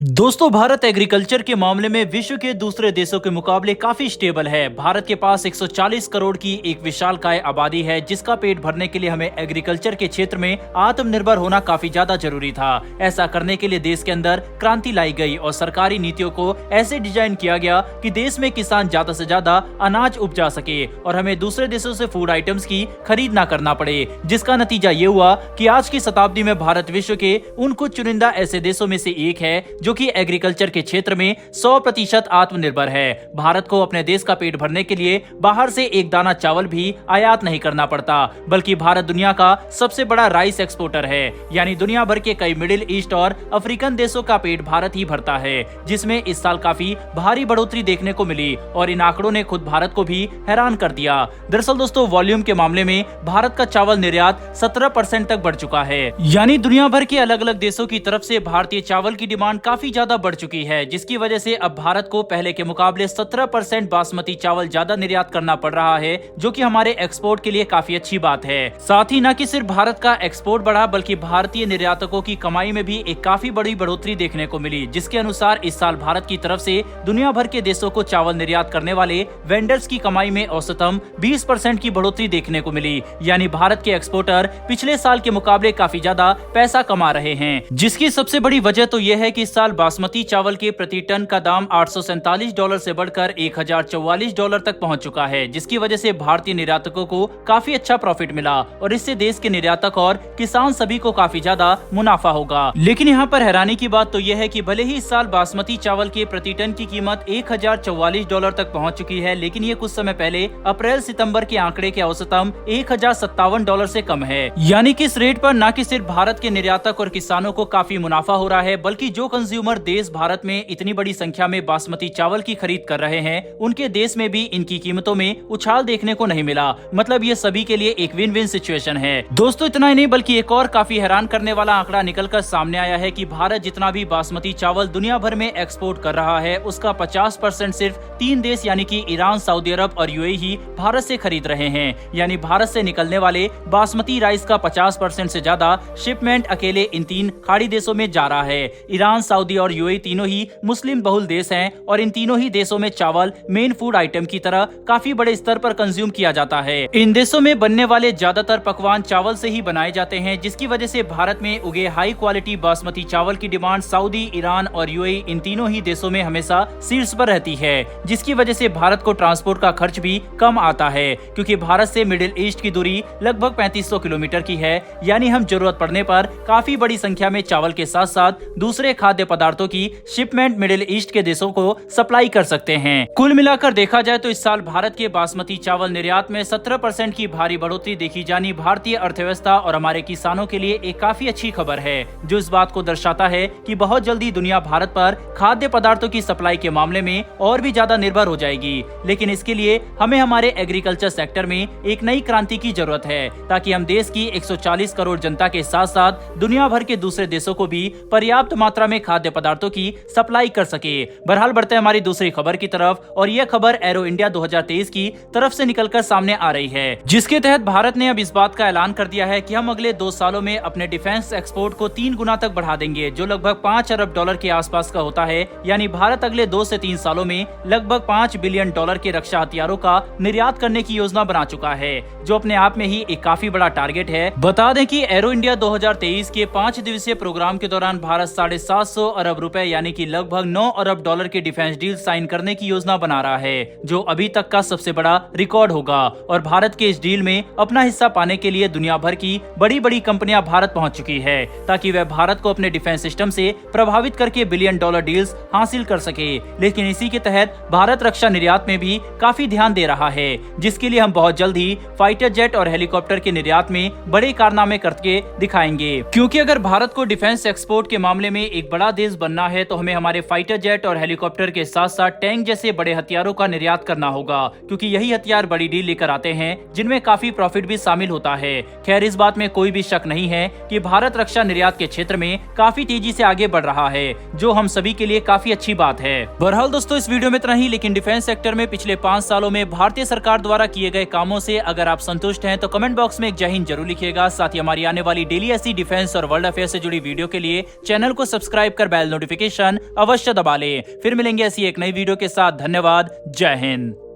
दोस्तों, भारत एग्रीकल्चर के मामले में विश्व के दूसरे देशों के मुकाबले काफी स्टेबल है। भारत के पास 140 करोड़ की एक विशालकाय आबादी है, जिसका पेट भरने के लिए हमें एग्रीकल्चर के क्षेत्र में आत्मनिर्भर होना काफी ज्यादा जरूरी था। ऐसा करने के लिए देश के अंदर क्रांति लाई गई और सरकारी नीतियों को ऐसे डिजाइन किया गया कि देश में किसान ज्यादा से ज्यादा अनाज उपजा सके और हमें दूसरे देशों से फूड आइटम्स की खरीद न करना पड़े, जिसका नतीजा ये हुआ कि आज की शताब्दी में भारत विश्व के उन कुछ चुनिंदा ऐसे देशों में से एक है जो कि एग्रीकल्चर के क्षेत्र में 100% आत्मनिर्भर है। भारत को अपने देश का पेट भरने के लिए बाहर से एक दाना चावल भी आयात नहीं करना पड़ता, बल्कि भारत दुनिया का सबसे बड़ा राइस एक्सपोर्टर है। यानी दुनिया भर के कई मिडिल ईस्ट और अफ्रीकन देशों का पेट भारत ही भरता है, जिसमें इस साल काफी भारी बढ़ोतरी देखने को मिली और इन आंकड़ों ने खुद भारत को भी हैरान कर दिया। दरअसल दोस्तों, वॉल्यूम के मामले में भारत का चावल निर्यात 17% तक बढ़ चुका है। यानी दुनिया भर के अलग अलग देशों की तरफ से भारतीय चावल की डिमांड काफी ज्यादा बढ़ चुकी है, जिसकी वजह से अब भारत को पहले के मुकाबले 17% बासमती चावल ज्यादा निर्यात करना पड़ रहा है, जो कि हमारे एक्सपोर्ट के लिए काफी अच्छी बात है। साथ ही न कि सिर्फ भारत का एक्सपोर्ट बढ़ा, बल्कि भारतीय निर्यातकों की कमाई में भी एक काफी बड़ी बढ़ोतरी देखने को मिली, जिसके अनुसार इस साल भारत की तरफ से दुनिया भर के देशों को चावल निर्यात करने वाले वेंडर्स की कमाई में औसतन 20% की बढ़ोतरी देखने को मिली। यानी भारत के एक्सपोर्टर पिछले साल के मुकाबले काफी ज्यादा पैसा कमा रहे हैं, जिसकी सबसे बड़ी वजह तो यह है कि इस साल बासमती चावल के प्रति टन का दाम $847 से बढ़कर $1044 तक पहुंच चुका है, जिसकी वजह से भारतीय निर्यातकों को काफी अच्छा प्रॉफिट मिला और इससे देश के निर्यातक और किसान सभी को काफी ज्यादा मुनाफा होगा। लेकिन यहाँ पर हैरानी की बात तो यह है कि भले ही इस साल बासमती चावल के प्रति टन की कीमत $1044 तक पहुँच चुकी है, लेकिन ये कुछ समय पहले अप्रैल सितम्बर के आंकड़े के औसतन $1057 से कम है। यानी कि इस रेट पर न कि सिर्फ भारत के निर्यातक और किसानों को काफी मुनाफा हो रहा है, बल्कि जो कंज्यूमर देश भारत में इतनी बड़ी संख्या में बासमती चावल की खरीद कर रहे हैं, उनके देश में भी इनकी कीमतों में उछाल देखने को नहीं मिला। मतलब ये सभी के लिए एक विन विन सिचुएशन है। दोस्तों, इतना ही नहीं बल्कि एक और काफी हैरान करने वाला आंकड़ा निकलकर सामने आया है कि भारत जितना भी बासमती चावल दुनिया भर में एक्सपोर्ट कर रहा है, उसका 50% सिर्फ 3 देश यानी कि ईरान, सऊदी अरब और यूएई ही भारत से खरीद रहे हैं। यानी भारत से निकलने वाले बासमती राइस का 50% से ज्यादा शिपमेंट अकेले इन 3 खाड़ी देशों में जा रहा है। ईरान, सऊदी और यूएई तीनों ही मुस्लिम बहुल देश हैं और इन तीनों ही देशों में चावल मेन फूड आइटम की तरह काफी बड़े स्तर पर कंज्यूम किया जाता है। इन देशों में बनने वाले ज्यादातर पकवान चावल से ही बनाए जाते हैं, जिसकी वजह से भारत में उगे हाई क्वालिटी बासमती चावल की डिमांड सऊदी, ईरान और यूएई इन तीनों ही देशों में हमेशा शीर्ष पर रहती है, जिसकी वजह से भारत को ट्रांसपोर्ट का खर्च भी कम आता है, क्योंकि भारत से मिडिल ईस्ट की दूरी लगभग 3500 किलोमीटर की है। यानी हम जरूरत पड़ने पर काफी बड़ी संख्या में चावल के साथ साथ दूसरे खाद्य पदार्थों की शिपमेंट मिडिल ईस्ट के देशों को सप्लाई कर सकते हैं। कुल मिलाकर देखा जाए तो इस साल भारत के बासमती चावल निर्यात में 17% की भारी बढ़ोतरी देखी जानी भारतीय अर्थव्यवस्था और हमारे किसानों के लिए एक काफी अच्छी खबर है, जो इस बात को दर्शाता है कि बहुत जल्दी दुनिया भारत पर खाद्य पदार्थों की सप्लाई के मामले में और भी ज्यादा निर्भर हो जाएगी। लेकिन इसके लिए हमें हमारे एग्रीकल्चर सेक्टर में एक नई क्रांति की जरूरत है, ताकि हम देश की 140 करोड़ जनता के साथ साथ दुनिया भर के दूसरे देशों को भी पर्याप्त मात्रा में खाद्य पदार्थों की सप्लाई कर सके। बहरहाल बढ़ते हैं हमारी दूसरी खबर की तरफ, और यह खबर एरो इंडिया 2023 की तरफ से निकलकर सामने आ रही है, जिसके तहत भारत ने अब इस बात का ऐलान कर दिया है कि हम अगले 2 सालों में अपने डिफेंस एक्सपोर्ट को 3 गुना तक बढ़ा देंगे, जो लगभग $5 अरब के आसपास का होता है। यानी भारत अगले 2 से 3 सालों में लगभग $5 बिलियन के रक्षा हथियारों का निर्यात करने की योजना बना चुका है, जो अपने आप में ही एक काफी बड़ा टारगेट है। बता दें कि एरो इंडिया 2023 के 5 दिवसीय प्रोग्राम के दौरान भारत 750 अरब रुपए यानी कि लगभग $9 अरब के डिफेंस डील साइन करने की योजना बना रहा है, जो अभी तक का सबसे बड़ा रिकॉर्ड होगा। और भारत के इस डील में अपना हिस्सा पाने के लिए दुनिया भर की बड़ी बड़ी कंपनियां भारत पहुंच चुकी है, ताकि वह भारत को अपने डिफेंस सिस्टम से प्रभावित करके बिलियन डॉलर डील्स हासिल कर सके। लेकिन इसी के तहत भारत रक्षा निर्यात में भी काफी ध्यान दे रहा है, जिसके लिए हम बहुत जल्द ही फाइटर जेट और हेलीकॉप्टर के निर्यात में बड़े कारनामे करके दिखाएंगे। क्योंकि अगर भारत को डिफेंस एक्सपोर्ट के मामले में एक बड़ा देश बनना है, तो हमें हमारे फाइटर जेट और हेलीकॉप्टर के साथ साथ टैंक जैसे बड़े हथियारों का निर्यात करना होगा, क्योंकि यही हथियार बड़ी डील लेकर आते हैं, जिनमें काफी प्रॉफिट भी शामिल होता है। खैर, इस बात में कोई भी शक नहीं है कि भारत रक्षा निर्यात के क्षेत्र में काफी तेजी से आगे बढ़ रहा है, जो हम सभी के लिए काफी अच्छी बात है। बहरहाल दोस्तों, इस वीडियो में इतना ही, लेकिन डिफेंस सेक्टर में पिछले 5 सालों में भारतीय सरकार द्वारा किए गए कामों से अगर आप संतुष्ट हैं तो कमेंट बॉक्स में एक जय हिंद जरूर लिखिएगा। साथ ही हमारी आने वाली डेली ऐसी डिफेंस और वर्ल्ड अफेयर से जुड़ी वीडियो के लिए चैनल को सब्सक्राइब कर बेल नोटिफिकेशन अवश्य दबा ले। फिर मिलेंगे ऐसी एक नई वीडियो के साथ। धन्यवाद। जय हिंद।